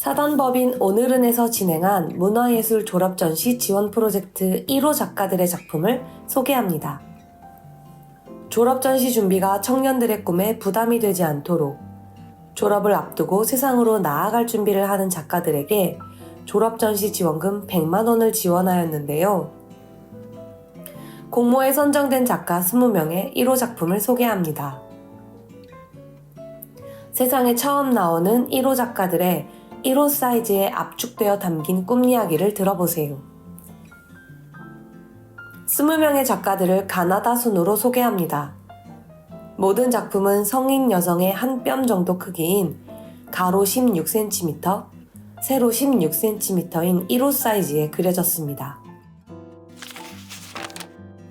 사단법인 오늘은에서 진행한 문화예술 졸업전시 지원 프로젝트 1호 작가들의 작품을 소개합니다. 졸업전시 준비가 청년들의 꿈에 부담이 되지 않도록 졸업을 앞두고 세상으로 나아갈 준비를 하는 작가들에게 졸업전시 지원금 100만 원을 지원하였는데요. 공모에 선정된 작가 20명의 1호 작품을 소개합니다. 세상에 처음 나오는 1호 작가들의 1호 사이즈에 압축되어 담긴 꿈 이야기를 들어보세요. 20명의 작가들을 가나다 순으로 소개합니다. 모든 작품은 성인 여성의 한 뼘 정도 크기인 가로 16cm, 세로 16cm인 1호 사이즈에 그려졌습니다.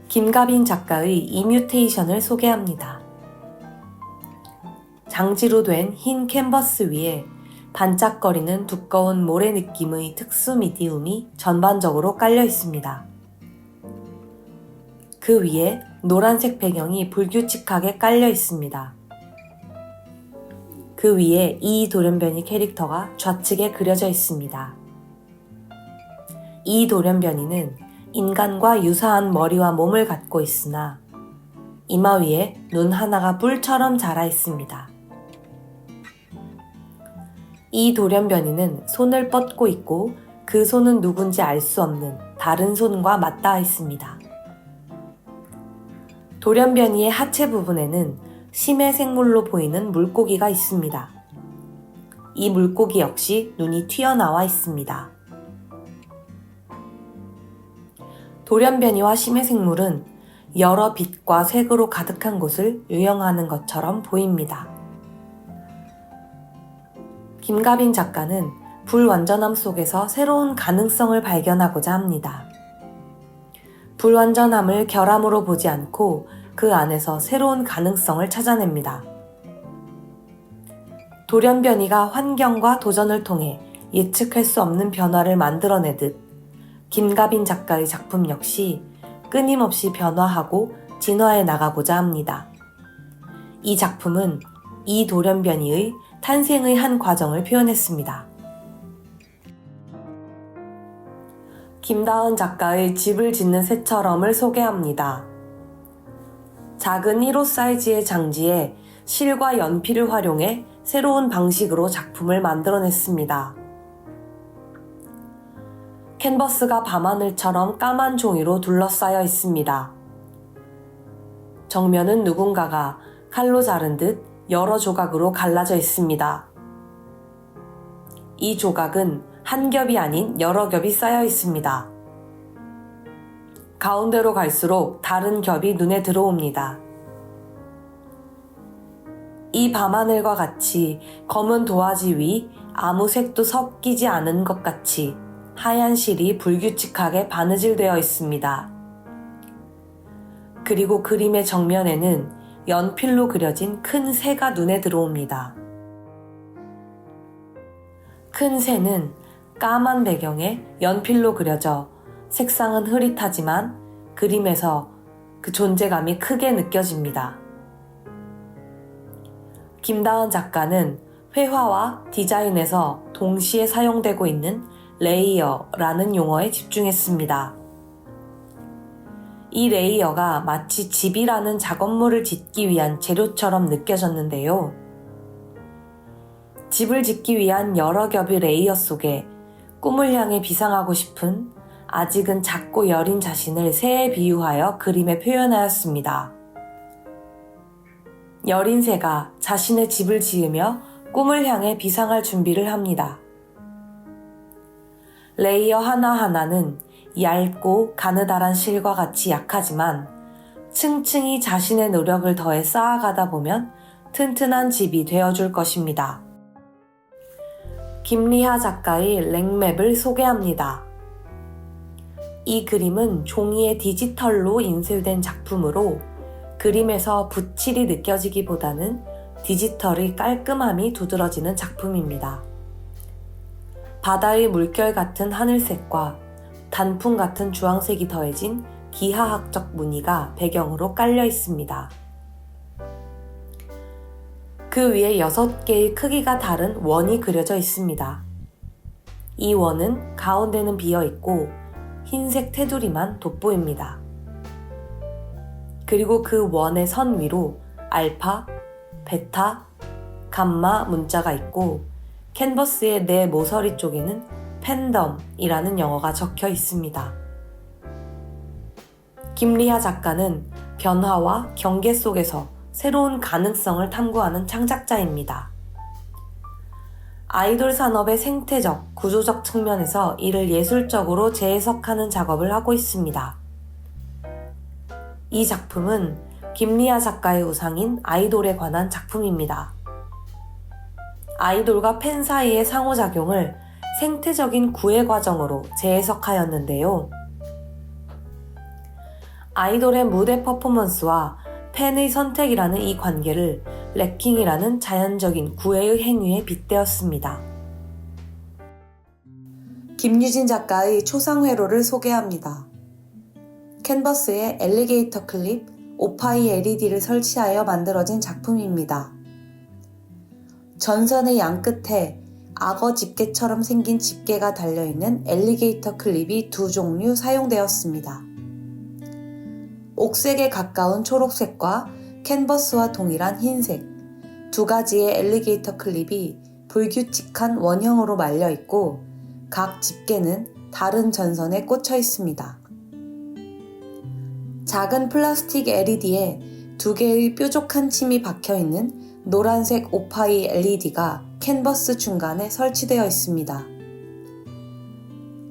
김가빈 작가의 이뮤테이션을 소개합니다. 장지로 된 흰 캔버스 위에 반짝거리는 두꺼운 모래 느낌의 특수 미디움이 전반적으로 깔려 있습니다. 그 위에 노란색 배경이 불규칙하게 깔려 있습니다. 그 위에 이 돌연변이 캐릭터가 좌측에 그려져 있습니다. 이 돌연변이는 인간과 유사한 머리와 몸을 갖고 있으나 이마 위에 눈 하나가 뿔처럼 자라 있습니다. 이 돌연변이는 손을 뻗고 있고 그 손은 누군지 알 수 없는 다른 손과 맞닿아 있습니다. 돌연변이의 하체 부분에는 심해 생물로 보이는 물고기가 있습니다. 이 물고기 역시 눈이 튀어나와 있습니다. 돌연변이와 심해 생물은 여러 빛과 색으로 가득한 곳을 유영하는 것처럼 보입니다. 김가빈 작가는 불완전함 속에서 새로운 가능성을 발견하고자 합니다. 불완전함을 결함으로 보지 않고 그 안에서 새로운 가능성을 찾아냅니다. 돌연변이가 환경과 도전을 통해 예측할 수 없는 변화를 만들어내듯 김가빈 작가의 작품 역시 끊임없이 변화하고 진화해 나가고자 합니다. 이 작품은 이 돌연변이의 탄생의 한 과정을 표현했습니다. 김다은 작가의 집을 짓는 새처럼을 소개합니다. 작은 1호 사이즈의 장지에 실과 연필을 활용해 새로운 방식으로 작품을 만들어냈습니다. 캔버스가 밤하늘처럼 까만 종이로 둘러싸여 있습니다. 정면은 누군가가 칼로 자른 듯 여러 조각으로 갈라져 있습니다. 이 조각은 한 겹이 아닌 여러 겹이 쌓여 있습니다. 가운데로 갈수록 다른 겹이 눈에 들어옵니다. 이 밤하늘과 같이 검은 도화지 위 아무 색도 섞이지 않은 것 같이 하얀 실이 불규칙하게 바느질되어 있습니다. 그리고 그림의 정면에는 연필로 그려진 큰 새가 눈에 들어옵니다. 큰 새는 까만 배경에 연필로 그려져 색상은 흐릿하지만 그림에서 그 존재감이 크게 느껴집니다. 김다은 작가는 회화와 디자인에서 동시에 사용되고 있는 레이어라는 용어에 집중했습니다. 이 레이어가 마치 집이라는 작업물을 짓기 위한 재료처럼 느껴졌는데요. 집을 짓기 위한 여러 겹의 레이어 속에 꿈을 향해 비상하고 싶은 아직은 작고 여린 자신을 새에 비유하여 그림에 표현하였습니다. 여린 새가 자신의 집을 지으며 꿈을 향해 비상할 준비를 합니다. 레이어 하나하나는 얇고 가느다란 실과 같이 약하지만 층층이 자신의 노력을 더해 쌓아가다 보면 튼튼한 집이 되어줄 것입니다. 김리하 작가의 랭맵을 소개합니다. 이 그림은 종이에 디지털로 인쇄된 작품으로 그림에서 붓칠이 느껴지기보다는 디지털의 깔끔함이 두드러지는 작품입니다. 바다의 물결 같은 하늘색과 단풍 같은 주황색이 더해진 기하학적 무늬가 배경으로 깔려 있습니다. 그 위에 6개의 크기가 다른 원이 그려져 있습니다. 이 원은 가운데는 비어있고 흰색 테두리만 돋보입니다. 그리고 그 원의 선 위로 알파, 베타, 감마 문자가 있고 캔버스의 내 모서리 쪽에는 팬덤이라는 영어가 적혀 있습니다. 김리하 작가는 변화와 경계 속에서 새로운 가능성을 탐구하는 창작자입니다. 아이돌 산업의 생태적, 구조적 측면에서 이를 예술적으로 재해석하는 작업을 하고 있습니다. 이 작품은 김리하 작가의 우상인 아이돌에 관한 작품입니다. 아이돌과 팬 사이의 상호작용을 생태적인 구애 과정으로 재해석하였는데요. 아이돌의 무대 퍼포먼스와 팬의 선택이라는 이 관계를 래킹이라는 자연적인 구애의 행위에 빗대었습니다. 김유진 작가의 초상회로를 소개합니다. 캔버스에 엘리게이터 클립, 오파이 LED를 설치하여 만들어진 작품입니다. 전선의 양끝에 악어 집게처럼 생긴 집게가 달려있는 엘리게이터 클립이 두 종류 사용되었습니다. 옥색에 가까운 초록색과 캔버스와 동일한 흰색, 두 가지의 엘리게이터 클립이 불규칙한 원형으로 말려 있고 각 집게는 다른 전선에 꽂혀 있습니다. 작은 플라스틱 LED에 두 개의 뾰족한 침이 박혀 있는 노란색 오파이 LED가 캔버스 중간에 설치되어 있습니다.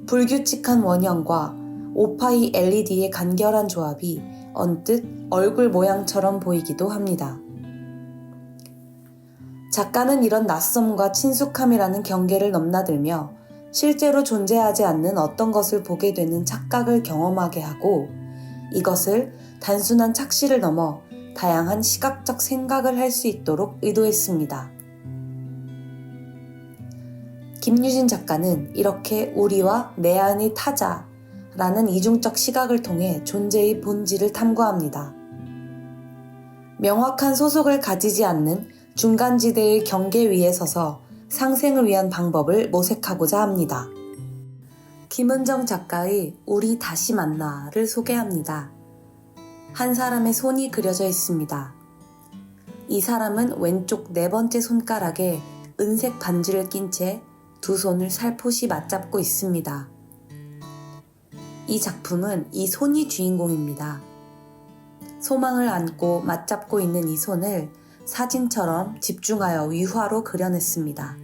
불규칙한 원형과 오파이 LED의 간결한 조합이 언뜻 얼굴 모양처럼 보이기도 합니다. 작가는 이런 낯섦과 친숙함이라는 경계를 넘나들며 실제로 존재하지 않는 어떤 것을 보게 되는 착각을 경험하게 하고 이것을 단순한 착시를 넘어 다양한 시각적 생각을 할 수 있도록 의도했습니다. 김유진 작가는 이렇게 우리와 내 안의 타자라는 이중적 시각을 통해 존재의 본질을 탐구합니다. 명확한 소속을 가지지 않는 중간지대의 경계 위에 서서 상생을 위한 방법을 모색하고자 합니다. 김은정 작가의 우리 다시 만나를 소개합니다. 한 사람의 손이 그려져 있습니다. 이 사람은 왼쪽 네 번째 손가락에 은색 반지를 낀 채 두 손을 살포시 맞잡고 있습니다. 이 작품은 이 손이 주인공입니다. 소망을 안고 맞잡고 있는 이 손을 사진처럼 집중하여 유화로 그려냈습니다.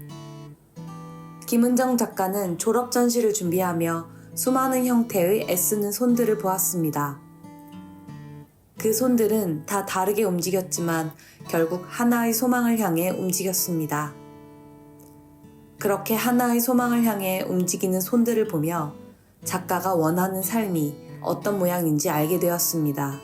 김은정 작가는 졸업 전시를 준비하며 수많은 형태의 애쓰는 손들을 보았습니다. 그 손들은 다 다르게 움직였지만 결국 하나의 소망을 향해 움직였습니다. 그렇게 하나의 소망을 향해 움직이는 손들을 보며 작가가 원하는 삶이 어떤 모양인지 알게 되었습니다.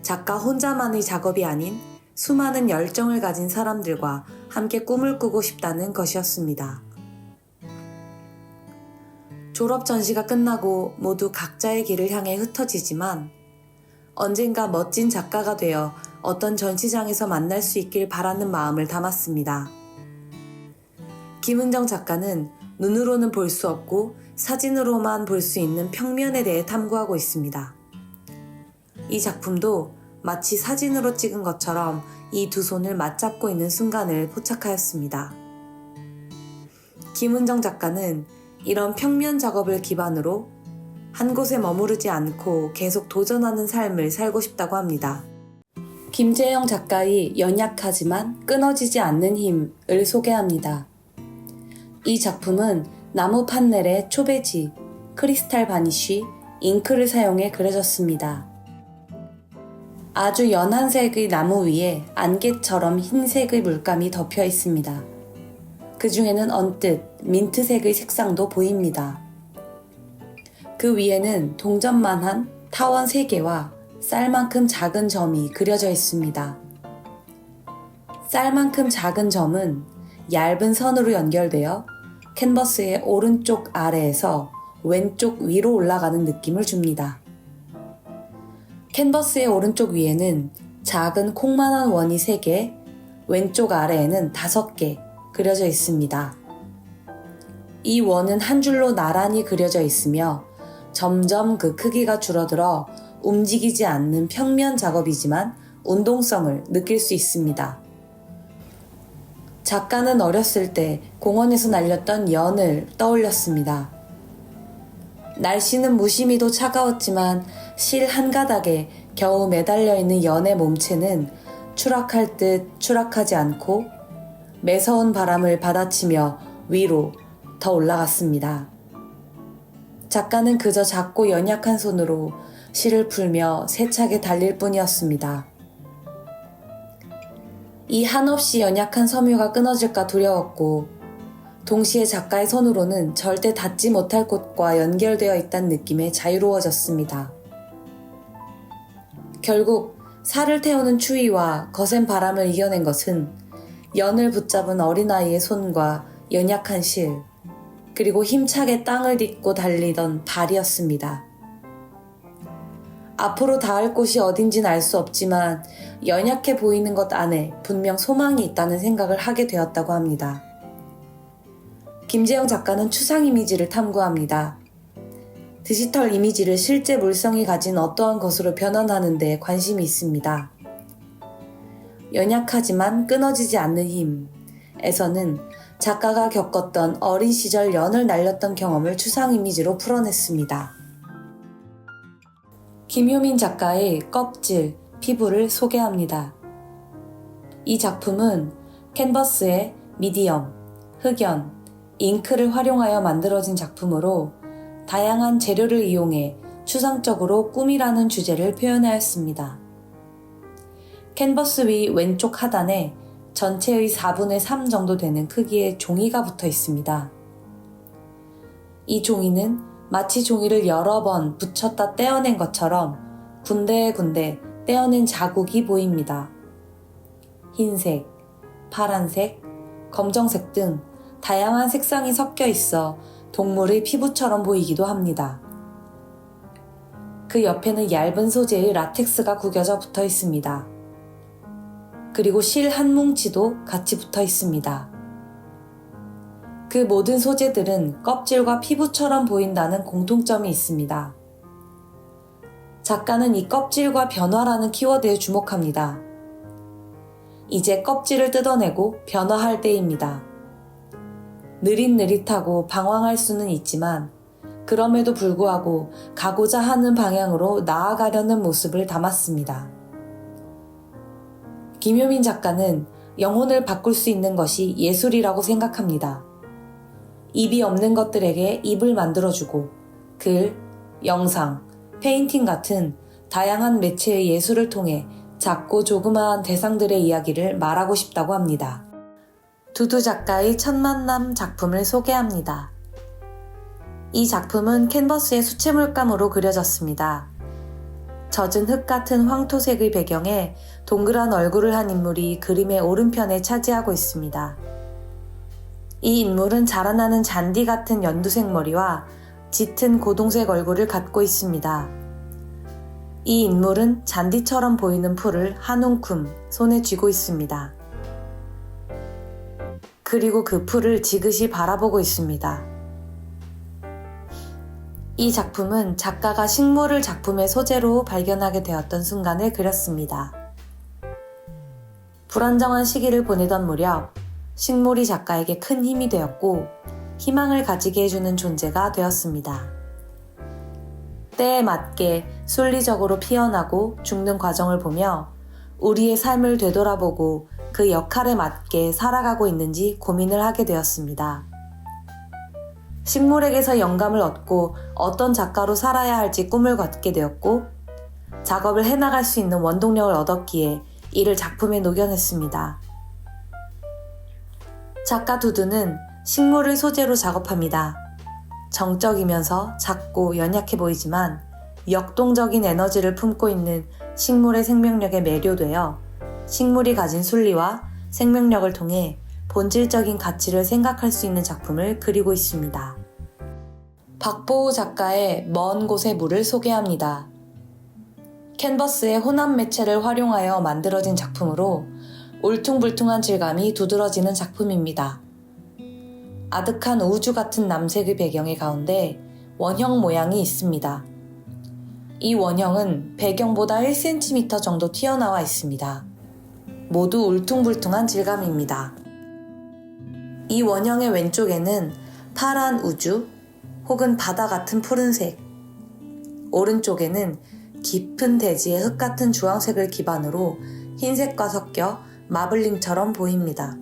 작가 혼자만의 작업이 아닌 수많은 열정을 가진 사람들과 함께 꿈을 꾸고 싶다는 것이었습니다. 졸업 전시가 끝나고 모두 각자의 길을 향해 흩어지지만 언젠가 멋진 작가가 되어 어떤 전시장에서 만날 수 있길 바라는 마음을 담았습니다. 김은정 작가는 눈으로는 볼 수 없고 사진으로만 볼 수 있는 평면에 대해 탐구하고 있습니다. 이 작품도 마치 사진으로 찍은 것처럼 이 두 손을 맞잡고 있는 순간을 포착하였습니다. 김은정 작가는 이런 평면 작업을 기반으로 한 곳에 머무르지 않고 계속 도전하는 삶을 살고 싶다고 합니다. 김재영 작가의 연약하지만 끊어지지 않는 힘을 소개합니다. 이 작품은 나무 판넬에 초배지, 크리스탈 바니쉬, 잉크를 사용해 그려졌습니다. 아주 연한 색의 나무 위에 안개처럼 흰색의 물감이 덮여 있습니다. 그 중에는 언뜻 민트색의 색상도 보입니다. 그 위에는 동전만한 타원 3개와 쌀만큼 작은 점이 그려져 있습니다. 쌀만큼 작은 점은 얇은 선으로 연결되어 캔버스의 오른쪽 아래에서 왼쪽 위로 올라가는 느낌을 줍니다. 캔버스의 오른쪽 위에는 작은 콩만한 원이 3개, 왼쪽 아래에는 5개 그려져 있습니다. 이 원은 한 줄로 나란히 그려져 있으며 점점 그 크기가 줄어들어 움직이지 않는 평면 작업이지만 운동성을 느낄 수 있습니다. 작가는 어렸을 때 공원에서 날렸던 연을 떠올렸습니다. 날씨는 무심히도 차가웠지만 실 한 가닥에 겨우 매달려 있는 연의 몸체는 추락할 듯 추락하지 않고 매서운 바람을 받아치며 위로 더 올라갔습니다. 작가는 그저 작고 연약한 손으로 실을 풀며 세차게 달릴 뿐이었습니다. 이 한없이 연약한 섬유가 끊어질까 두려웠고 동시에 작가의 손으로는 절대 닿지 못할 곳과 연결되어 있다는 느낌에 자유로워졌습니다. 결국 살을 태우는 추위와 거센 바람을 이겨낸 것은 연을 붙잡은 어린아이의 손과 연약한 실, 그리고 힘차게 땅을 딛고 달리던 발이었습니다. 앞으로 닿을 곳이 어딘진 알 수 없지만 연약해 보이는 것 안에 분명 소망이 있다는 생각을 하게 되었다고 합니다. 김재영 작가는 추상 이미지를 탐구합니다. 디지털 이미지를 실제 물성이 가진 어떠한 것으로 변환하는 데 관심이 있습니다. 연약하지만 끊어지지 않는 힘에서는 작가가 겪었던 어린 시절 연을 날렸던 경험을 추상 이미지로 풀어냈습니다. 김효민 작가의 껍질, 피부를 소개합니다. 이 작품은 캔버스에 미디엄, 흑연, 잉크를 활용하여 만들어진 작품으로 다양한 재료를 이용해 추상적으로 꿈이라는 주제를 표현하였습니다. 캔버스 위 왼쪽 하단에 전체의 4분의 3 정도 되는 크기의 종이가 붙어 있습니다. 이 종이는 마치 종이를 여러 번 붙였다 떼어낸 것처럼 군데군데 떼어낸 자국이 보입니다. 흰색, 파란색, 검정색 등 다양한 색상이 섞여 있어 동물의 피부처럼 보이기도 합니다. 그 옆에는 얇은 소재의 라텍스가 구겨져 붙어 있습니다. 그리고 실 한 뭉치도 같이 붙어 있습니다. 그 모든 소재들은 껍질과 피부처럼 보인다는 공통점이 있습니다. 작가는 이 껍질과 변화라는 키워드에 주목합니다. 이제 껍질을 뜯어내고 변화할 때입니다. 느릿느릿하고 방황할 수는 있지만 그럼에도 불구하고 가고자 하는 방향으로 나아가려는 모습을 담았습니다. 김효민 작가는 영혼을 바꿀 수 있는 것이 예술이라고 생각합니다. 입이 없는 것들에게 입을 만들어주고 글, 영상, 페인팅 같은 다양한 매체의 예술을 통해 작고 조그마한 대상들의 이야기를 말하고 싶다고 합니다. 두두 작가의 첫 만남 작품을 소개합니다. 이 작품은 캔버스의 수채물감으로 그려졌습니다. 젖은 흙 같은 황토색의 배경에 동그란 얼굴을 한 인물이 그림의 오른편에 차지하고 있습니다. 이 인물은 자라나는 잔디 같은 연두색 머리와 짙은 고동색 얼굴을 갖고 있습니다. 이 인물은 잔디처럼 보이는 풀을 한 움큼 손에 쥐고 있습니다. 그리고 그 풀을 지그시 바라보고 있습니다. 이 작품은 작가가 식물을 작품의 소재로 발견하게 되었던 순간을 그렸습니다. 불안정한 시기를 보내던 무렵 식물이 작가에게 큰 힘이 되었고 희망을 가지게 해주는 존재가 되었습니다. 때에 맞게 순리적으로 피어나고 죽는 과정을 보며 우리의 삶을 되돌아보고 그 역할에 맞게 살아가고 있는지 고민을 하게 되었습니다. 식물에게서 영감을 얻고 어떤 작가로 살아야 할지 꿈을 갖게 되었고 작업을 해나갈 수 있는 원동력을 얻었기에 이를 작품에 녹여냈습니다. 작가 두두는 식물을 소재로 작업합니다. 정적이면서 작고 연약해 보이지만 역동적인 에너지를 품고 있는 식물의 생명력에 매료되어 식물이 가진 순리와 생명력을 통해 본질적인 가치를 생각할 수 있는 작품을 그리고 있습니다. 박보우 작가의 먼 곳의 물을 소개합니다. 캔버스의 혼합 매체를 활용하여 만들어진 작품으로 울퉁불퉁한 질감이 두드러지는 작품입니다. 아득한 우주 같은 남색의 배경의 가운데 원형 모양이 있습니다. 이 원형은 배경보다 1cm 정도 튀어나와 있습니다. 모두 울퉁불퉁한 질감입니다. 이 원형의 왼쪽에는 파란 우주 혹은 바다 같은 푸른색, 오른쪽에는 깊은 대지의 흙 같은 주황색을 기반으로 흰색과 섞여 마블링처럼 보입니다.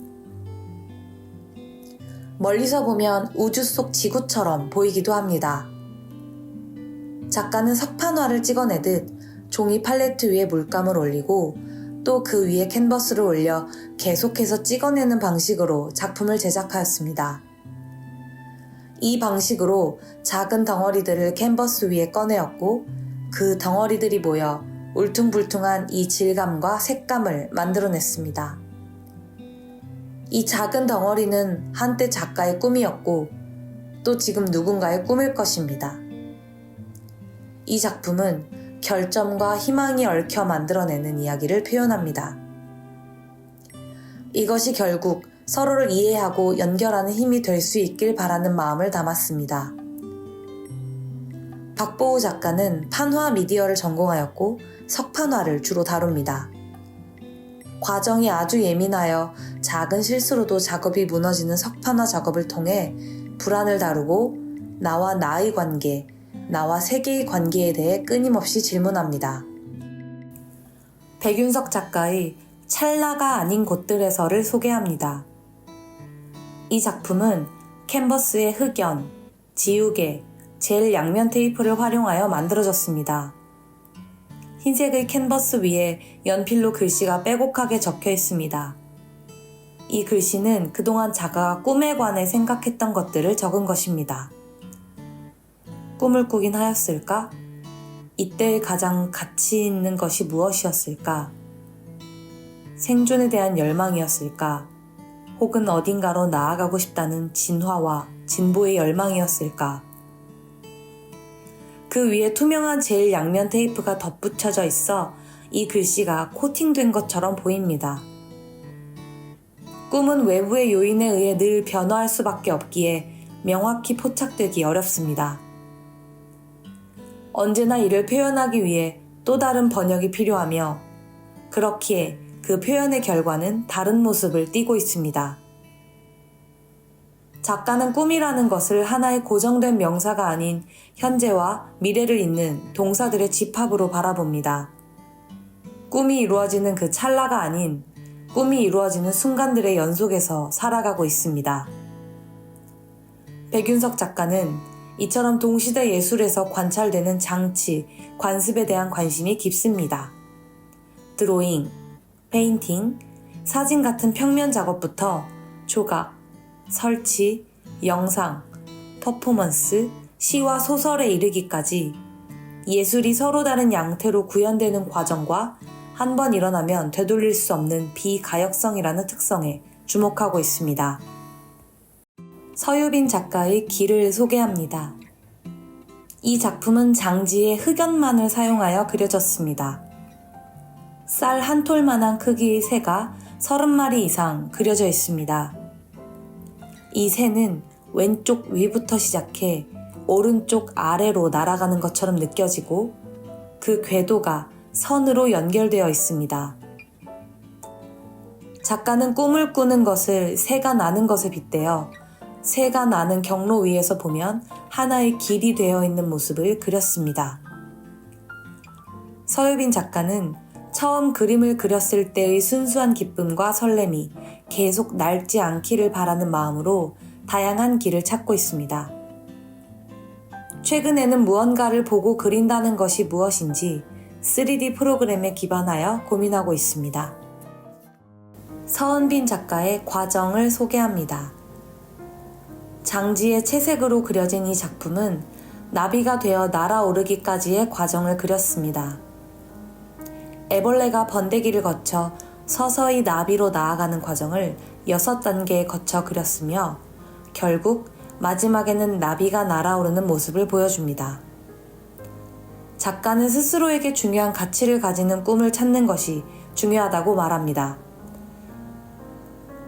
멀리서 보면 우주 속 지구처럼 보이기도 합니다. 작가는 석판화를 찍어내듯 종이 팔레트 위에 물감을 올리고 또 그 위에 캔버스를 올려 계속해서 찍어내는 방식으로 작품을 제작하였습니다. 이 방식으로 작은 덩어리들을 캔버스 위에 꺼내었고 그 덩어리들이 모여 울퉁불퉁한 이 질감과 색감을 만들어냈습니다. 이 작은 덩어리는 한때 작가의 꿈이었고 또 지금 누군가의 꿈일 것입니다. 이 작품은 결점과 희망이 얽혀 만들어내는 이야기를 표현합니다. 이것이 결국 서로를 이해하고 연결하는 힘이 될 수 있길 바라는 마음을 담았습니다. 박보우 작가는 판화 미디어를 전공하였고 석판화를 주로 다룹니다. 과정이 아주 예민하여 작은 실수로도 작업이 무너지는 석판화 작업을 통해 불안을 다루고 나와 나의 관계, 나와 세계의 관계에 대해 끊임없이 질문합니다. 백윤석 작가의 찰나가 아닌 곳들에서를 소개합니다. 이 작품은 캔버스의 흑연, 지우개, 젤 양면 테이프를 활용하여 만들어졌습니다. 흰색의 캔버스 위에 연필로 글씨가 빼곡하게 적혀 있습니다. 이 글씨는 그동안 작가가 꿈에 관해 생각했던 것들을 적은 것입니다. 꿈을 꾸긴 하였을까? 이때 가장 가치 있는 것이 무엇이었을까? 생존에 대한 열망이었을까? 혹은 어딘가로 나아가고 싶다는 진화와 진보의 열망이었을까? 그 위에 투명한 젤 양면 테이프가 덧붙여져 있어 이 글씨가 코팅된 것처럼 보입니다. 꿈은 외부의 요인에 의해 늘 변화할 수밖에 없기에 명확히 포착되기 어렵습니다. 언제나 이를 표현하기 위해 또 다른 번역이 필요하며 그렇기에 그 표현의 결과는 다른 모습을 띠고 있습니다. 작가는 꿈이라는 것을 하나의 고정된 명사가 아닌 현재와 미래를 잇는 동사들의 집합으로 바라봅니다. 꿈이 이루어지는 그 찰나가 아닌 꿈이 이루어지는 순간들의 연속에서 살아가고 있습니다. 백윤석 작가는 이처럼 동시대 예술에서 관찰되는 장치, 관습에 대한 관심이 깊습니다. 드로잉, 페인팅, 사진 같은 평면 작업부터 조각, 설치, 영상, 퍼포먼스, 시와 소설에 이르기까지 예술이 서로 다른 양태로 구현되는 과정과 한 번 일어나면 되돌릴 수 없는 비가역성이라는 특성에 주목하고 있습니다. 서유빈 작가의 길을 소개합니다. 이 작품은 장지에 흑연만을 사용하여 그려졌습니다. 쌀 한 톨만한 크기의 새가 30마리 이상 그려져 있습니다. 이 새는 왼쪽 위부터 시작해 오른쪽 아래로 날아가는 것처럼 느껴지고 그 궤도가 선으로 연결되어 있습니다. 작가는 꿈을 꾸는 것을 새가 나는 것에 빗대어 새가 나는 경로 위에서 보면 하나의 길이 되어 있는 모습을 그렸습니다. 서유빈 작가는 처음 그림을 그렸을 때의 순수한 기쁨과 설렘이 계속 낡지 않기를 바라는 마음으로 다양한 길을 찾고 있습니다. 최근에는 무언가를 보고 그린다는 것이 무엇인지 3D 프로그램에 기반하여 고민하고 있습니다. 서은빈 작가의 과정을 소개합니다. 장지의 채색으로 그려진 이 작품은 나비가 되어 날아오르기까지의 과정을 그렸습니다. 애벌레가 번데기를 거쳐 서서히 나비로 나아가는 과정을 6단계에 거쳐 그렸으며 결국 마지막에는 나비가 날아오르는 모습을 보여줍니다. 작가는 스스로에게 중요한 가치를 가지는 꿈을 찾는 것이 중요하다고 말합니다.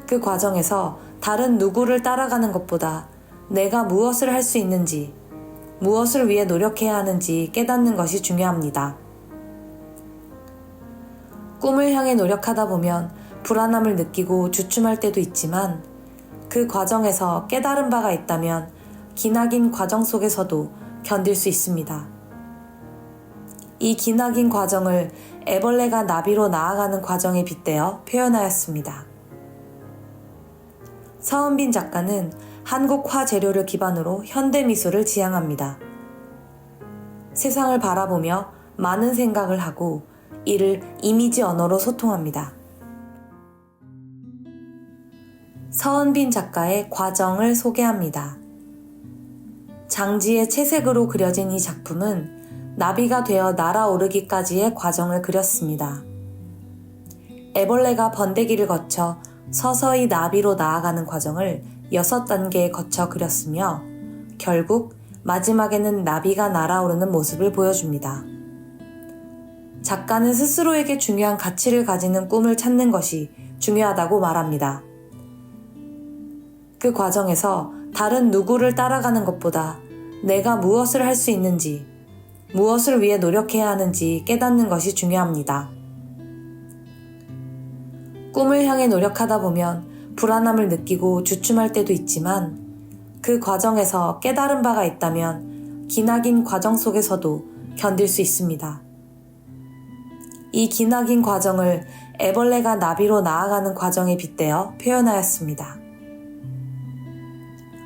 그 과정에서 다른 누구를 따라가는 것보다 내가 무엇을 할 수 있는지, 무엇을 위해 노력해야 하는지 깨닫는 것이 중요합니다. 꿈을 향해 노력하다 보면 불안함을 느끼고 주춤할 때도 있지만 그 과정에서 깨달은 바가 있다면 기나긴 과정 속에서도 견딜 수 있습니다. 이 기나긴 과정을 애벌레가 나비로 나아가는 과정에 빗대어 표현하였습니다. 서은빈 작가는 한국 화재료를 기반으로 현대미술을 지향합니다. 세상을 바라보며 많은 생각을 하고 이를 이미지 언어로 소통합니다. 서은빈 작가의 과정을 소개합니다. 장지의 채색으로 그려진 이 작품은 나비가 되어 날아오르기까지의 과정을 그렸습니다. 애벌레가 번데기를 거쳐 서서히 나비로 나아가는 과정을 6단계에 거쳐 그렸으며 결국 마지막에는 나비가 날아오르는 모습을 보여줍니다. 작가는 스스로에게 중요한 가치를 가지는 꿈을 찾는 것이 중요하다고 말합니다. 그 과정에서 다른 누구를 따라가는 것보다 내가 무엇을 할 수 있는지, 무엇을 위해 노력해야 하는지 깨닫는 것이 중요합니다. 꿈을 향해 노력하다 보면 불안함을 느끼고 주춤할 때도 있지만 그 과정에서 깨달은 바가 있다면 기나긴 과정 속에서도 견딜 수 있습니다. 이 기나긴 과정을 애벌레가 나비로 나아가는 과정에 빗대어 표현하였습니다.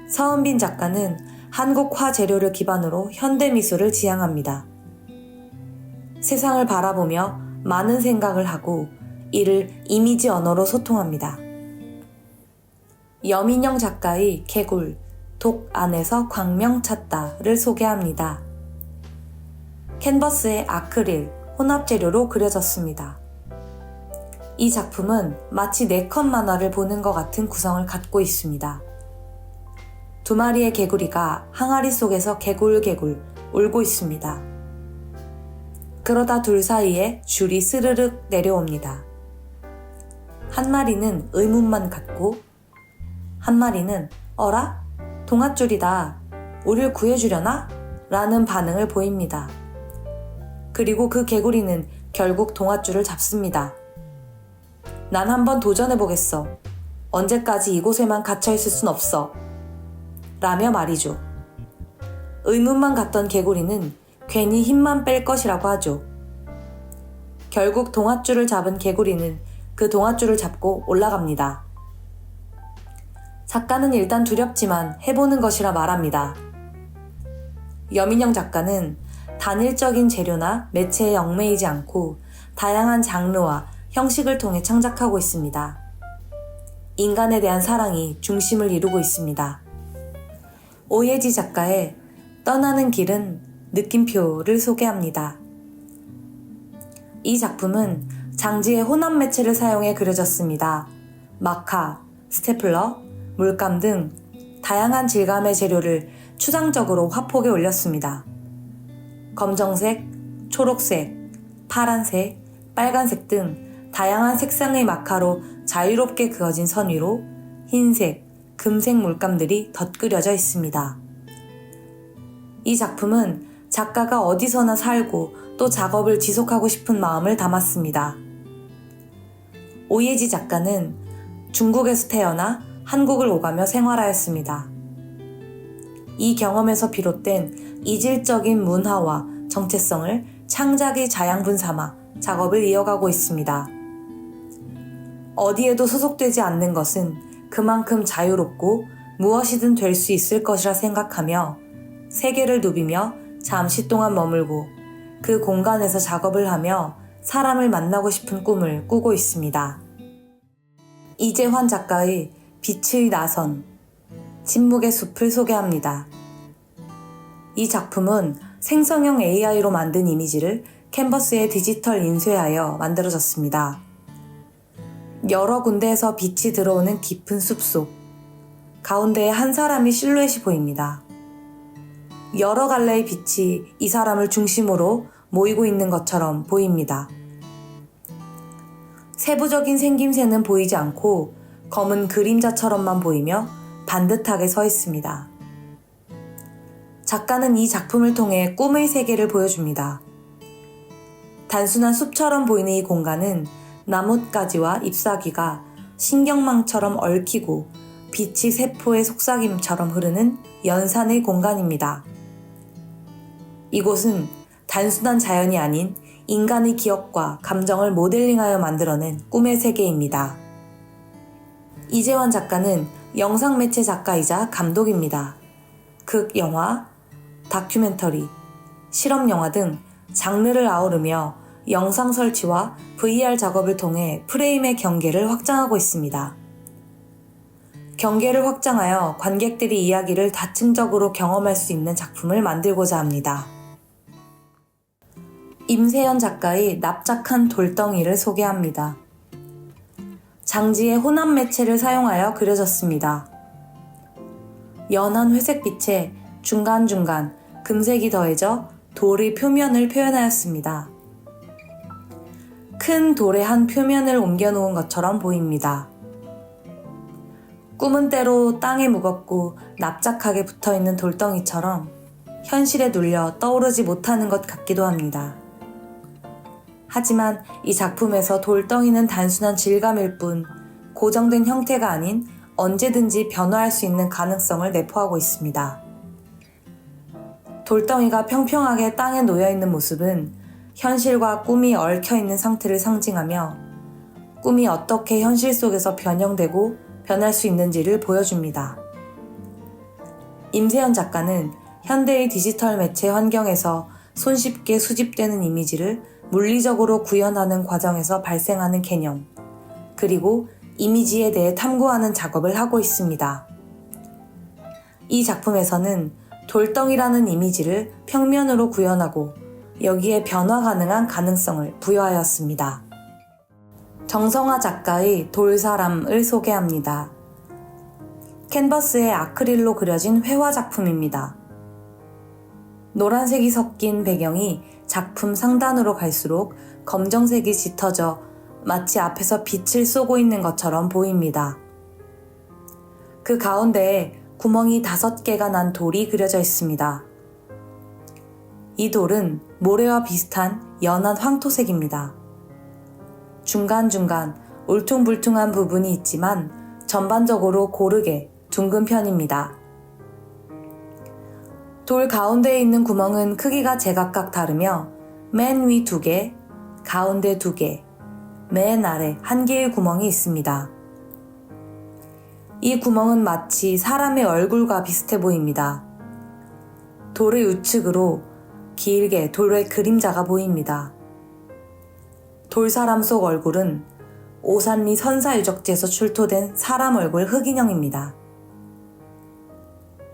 서은빈 작가는 한국 화재료를 기반으로 현대미술을 지향합니다. 세상을 바라보며 많은 생각을 하고 이를 이미지 언어로 소통합니다. 여민영 작가의 개굴, 독 안에서 광명 찾다를 소개합니다. 캔버스에 아크릴, 혼합 재료로 그려졌습니다. 이 작품은 마치 4컷 만화를 보는 것 같은 구성을 갖고 있습니다. 2마리의 개구리가 항아리 속에서 개굴개굴 울고 있습니다. 그러다 둘 사이에 줄이 스르륵 내려옵니다. 한 마리는 의문만 갖고 한 마리는 어라? 동아줄이다. 우릴 구해주려나? 라는 반응을 보입니다. 그리고 그 개구리는 결국 동아줄을 잡습니다. 난 한번 도전해보겠어. 언제까지 이곳에만 갇혀있을 순 없어. 라며 말이죠. 의문만 갖던 개구리는 괜히 힘만 뺄 것이라고 하죠. 결국 동아줄을 잡은 개구리는 그 동아줄을 잡고 올라갑니다. 작가는 일단 두렵지만 해보는 것이라 말합니다. 여민영 작가는 단일적인 재료나 매체에 얽매이지 않고 다양한 장르와 형식을 통해 창작하고 있습니다. 인간에 대한 사랑이 중심을 이루고 있습니다. 오예지 작가의 떠나는 길은 느낌표를 소개합니다. 이 작품은 장지의 혼합 매체를 사용해 그려졌습니다. 마카, 스테플러, 물감 등 다양한 질감의 재료를 추상적으로 화폭에 올렸습니다. 검정색, 초록색, 파란색, 빨간색 등 다양한 색상의 마카로 자유롭게 그어진 선 위로 흰색, 금색 물감들이 덧그려져 있습니다. 이 작품은 작가가 어디서나 살고 또 작업을 지속하고 싶은 마음을 담았습니다. 오예지 작가는 중국에서 태어나 한국을 오가며 생활하였습니다. 이 경험에서 비롯된 이질적인 문화와 정체성을 창작의 자양분 삼아 작업을 이어가고 있습니다. 어디에도 소속되지 않는 것은 그만큼 자유롭고 무엇이든 될 수 있을 것이라 생각하며 세계를 누비며 잠시 동안 머물고 그 공간에서 작업을 하며 사람을 만나고 싶은 꿈을 꾸고 있습니다. 이재환 작가의 빛의 나선, 침묵의 숲을 소개합니다. 이 작품은 생성형 AI로 만든 이미지를 캔버스에 디지털 인쇄하여 만들어졌습니다. 여러 군데에서 빛이 들어오는 깊은 숲속, 가운데에 한 사람의 실루엣이 보입니다. 여러 갈래의 빛이 이 사람을 중심으로 모이고 있는 것처럼 보입니다. 세부적인 생김새는 보이지 않고 검은 그림자처럼만 보이며 반듯하게 서 있습니다. 작가는 이 작품을 통해 꿈의 세계를 보여줍니다. 단순한 숲처럼 보이는 이 공간은 나뭇가지와 잎사귀가 신경망처럼 얽히고 빛이 세포의 속삭임처럼 흐르는 연산의 공간입니다. 이곳은 단순한 자연이 아닌 인간의 기억과 감정을 모델링하여 만들어낸 꿈의 세계입니다. 이재환 작가는 영상매체 작가이자 감독입니다. 극, 영화, 다큐멘터리, 실험영화 등 장르를 아우르며 영상 설치와 VR 작업을 통해 프레임의 경계를 확장하고 있습니다. 경계를 확장하여 관객들이 이야기를 다층적으로 경험할 수 있는 작품을 만들고자 합니다. 임세연 작가의 납작한 돌덩이를 소개합니다. 장지의 혼합 매체를 사용하여 그려졌습니다. 연한 회색빛에 중간중간 금색이 더해져 돌의 표면을 표현하였습니다. 큰 돌의 한 표면을 옮겨놓은 것처럼 보입니다. 꿈은 때로 땅에 무겁고 납작하게 붙어있는 돌덩이처럼 현실에 눌려 떠오르지 못하는 것 같기도 합니다. 하지만 이 작품에서 돌덩이는 단순한 질감일 뿐 고정된 형태가 아닌 언제든지 변화할 수 있는 가능성을 내포하고 있습니다. 돌덩이가 평평하게 땅에 놓여있는 모습은 현실과 꿈이 얽혀있는 상태를 상징하며 꿈이 어떻게 현실 속에서 변형되고 변할 수 있는지를 보여줍니다. 임세연 작가는 현대의 디지털 매체 환경에서 손쉽게 수집되는 이미지를 물리적으로 구현하는 과정에서 발생하는 개념, 그리고 이미지에 대해 탐구하는 작업을 하고 있습니다. 이 작품에서는 돌덩이라는 이미지를 평면으로 구현하고 여기에 변화 가능한 가능성을 부여하였습니다. 정성화 작가의 돌사람을 소개합니다. 캔버스에 아크릴로 그려진 회화 작품입니다. 노란색이 섞인 배경이 작품 상단으로 갈수록 검정색이 짙어져 마치 앞에서 빛을 쏘고 있는 것처럼 보입니다. 그 가운데에 구멍이 5개가 난 돌이 그려져 있습니다. 이 돌은 모래와 비슷한 연한 황토색입니다. 중간중간 울퉁불퉁한 부분이 있지만 전반적으로 고르게 둥근 편입니다. 돌 가운데에 있는 구멍은 크기가 제각각 다르며 맨 위 2개, 가운데 2개, 맨 아래 1개의 구멍이 있습니다. 이 구멍은 마치 사람의 얼굴과 비슷해 보입니다. 돌의 우측으로 길게 돌의 그림자가 보입니다. 돌사람 속 얼굴은 오산리 선사유적지에서 출토된 사람 얼굴 흑인형입니다.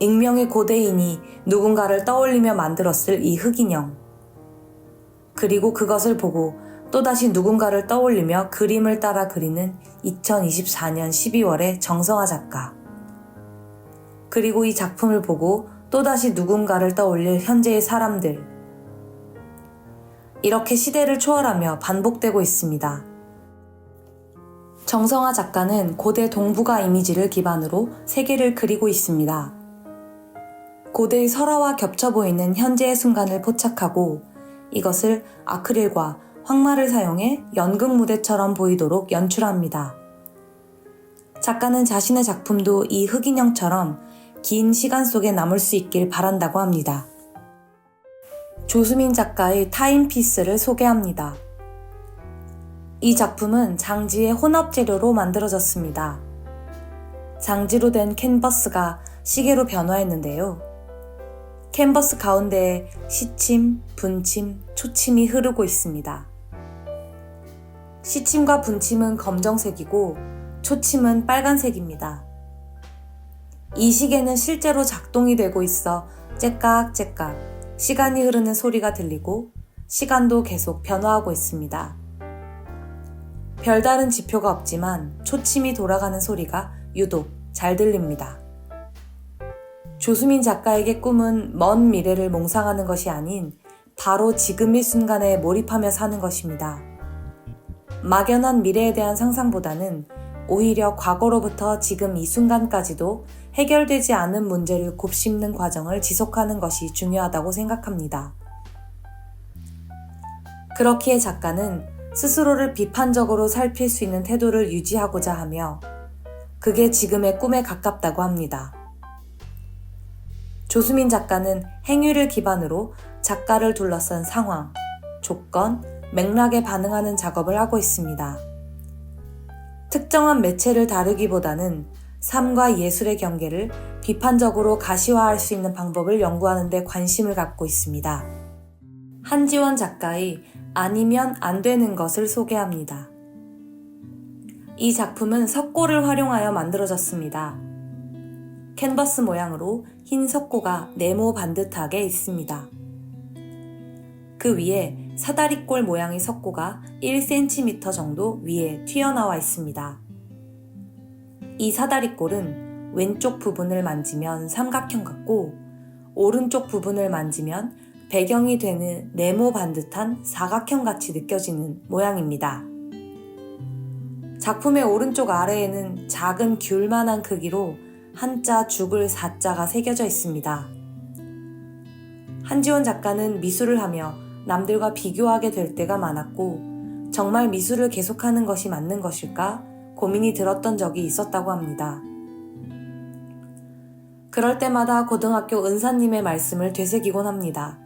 익명의 고대인이 누군가를 떠올리며 만들었을 이 흑인형. 그리고 그것을 보고 또다시 누군가를 떠올리며 그림을 따라 그리는 2024년 12월의 정성화 작가. 그리고 이 작품을 보고 또다시 누군가를 떠올릴 현재의 사람들. 이렇게 시대를 초월하며 반복되고 있습니다. 정성화 작가는 고대 동북아 이미지를 기반으로 세계를 그리고 있습니다. 고대의 설화와 겹쳐 보이는 현재의 순간을 포착하고 이것을 아크릴과 황마를 사용해 연극 무대처럼 보이도록 연출합니다. 작가는 자신의 작품도 이 흑인형처럼 긴 시간 속에 남을 수 있길 바란다고 합니다. 조수민 작가의 타임피스를 소개합니다. 이 작품은 장지의 혼합 재료로 만들어졌습니다. 장지로 된 캔버스가 시계로 변화했는데요. 캔버스 가운데에 시침, 분침, 초침이 흐르고 있습니다. 시침과 분침은 검정색이고 초침은 빨간색입니다. 이 시계는 실제로 작동이 되고 있어 째깍째깍 시간이 흐르는 소리가 들리고 시간도 계속 변화하고 있습니다. 별다른 지표가 없지만 초침이 돌아가는 소리가 유독 잘 들립니다. 조수민 작가에게 꿈은 먼 미래를 몽상하는 것이 아닌 바로 지금 이 순간에 몰입하며 사는 것입니다. 막연한 미래에 대한 상상보다는 오히려 과거로부터 지금 이 순간까지도 해결되지 않은 문제를 곱씹는 과정을 지속하는 것이 중요하다고 생각합니다. 그렇기에 작가는 스스로를 비판적으로 살필 수 있는 태도를 유지하고자 하며 그게 지금의 꿈에 가깝다고 합니다. 조수민 작가는 행위를 기반으로 작가를 둘러싼 상황, 조건, 맥락에 반응하는 작업을 하고 있습니다. 특정한 매체를 다루기보다는 삶과 예술의 경계를 비판적으로 가시화할 수 있는 방법을 연구하는 데 관심을 갖고 있습니다. 한지원 작가의 아니면 안 되는 것을 소개합니다. 이 작품은 석고를 활용하여 만들어졌습니다. 캔버스 모양으로 흰 석고가 네모 반듯하게 있습니다. 그 위에 사다리꼴 모양의 석고가 1cm 정도 위에 튀어나와 있습니다. 이 사다리꼴은 왼쪽 부분을 만지면 삼각형 같고 오른쪽 부분을 만지면 배경이 되는 네모 반듯한 사각형 같이 느껴지는 모양입니다. 작품의 오른쪽 아래에는 작은 귤만한 크기로 한자 죽을 사자가 새겨져 있습니다. 한지원 작가는 미술을 하며 남들과 비교하게 될 때가 많았고 정말 미술을 계속하는 것이 맞는 것일까 고민이 들었던 적이 있었다고 합니다. 그럴 때마다 고등학교 은사님의 말씀을 되새기곤 합니다.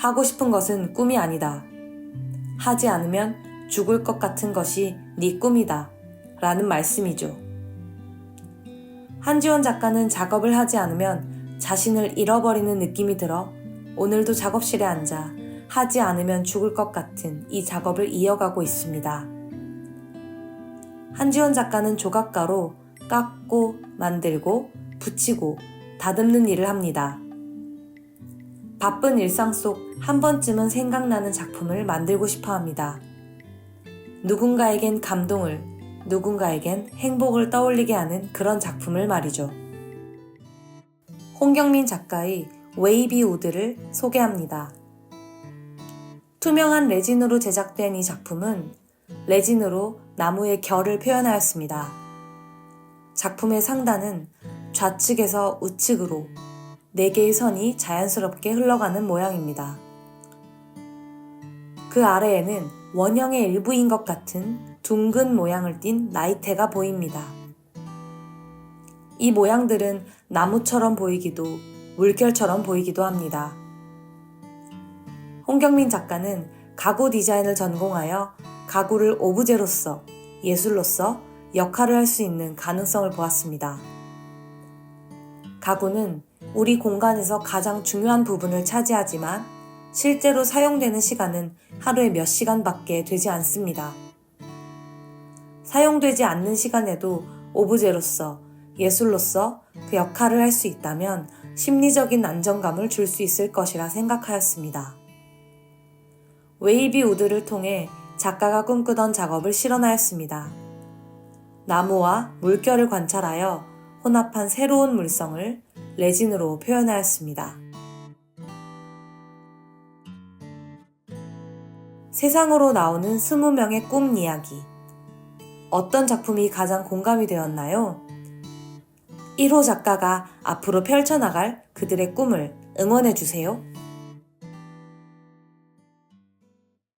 하고 싶은 것은 꿈이 아니다. 하지 않으면 죽을 것 같은 것이 네 꿈이다. 라는 말씀이죠. 한지원 작가는 작업을 하지 않으면 자신을 잃어버리는 느낌이 들어 오늘도 작업실에 앉아 하지 않으면 죽을 것 같은 이 작업을 이어가고 있습니다. 한지원 작가는 조각가로 깎고 만들고 붙이고 다듬는 일을 합니다. 바쁜 일상 속 한 번쯤은 생각나는 작품을 만들고 싶어 합니다. 누군가에겐 감동을, 누군가에겐 행복을 떠올리게 하는 그런 작품을 말이죠. 홍경민 작가의 웨이비 우드를 소개합니다. 투명한 레진으로 제작된 이 작품은 레진으로 나무의 결을 표현하였습니다. 작품의 상단은 좌측에서 우측으로 4개의 선이 자연스럽게 흘러가는 모양입니다. 그 아래에는 원형의 일부인 것 같은 둥근 모양을 띤 나이테가 보입니다. 이 모양들은 나무처럼 보이기도 물결처럼 보이기도 합니다. 홍경민 작가는 가구 디자인을 전공하여 가구를 오브제로서, 예술로서 역할을 할 수 있는 가능성을 보았습니다. 가구는 우리 공간에서 가장 중요한 부분을 차지하지만 실제로 사용되는 시간은 하루에 몇 시간밖에 되지 않습니다. 사용되지 않는 시간에도 오브제로서, 예술로서 그 역할을 할 수 있다면 심리적인 안정감을 줄 수 있을 것이라 생각하였습니다. 웨이비 우드를 통해 작가가 꿈꾸던 작업을 실현하였습니다. 나무와 물결을 관찰하여 혼합한 새로운 물성을 레진으로 표현하였습니다. 세상으로 나오는 20명의 꿈 이야기. 어떤 작품이 가장 공감이 되었나요? 1호 작가가 앞으로 펼쳐나갈 그들의 꿈을 응원해주세요.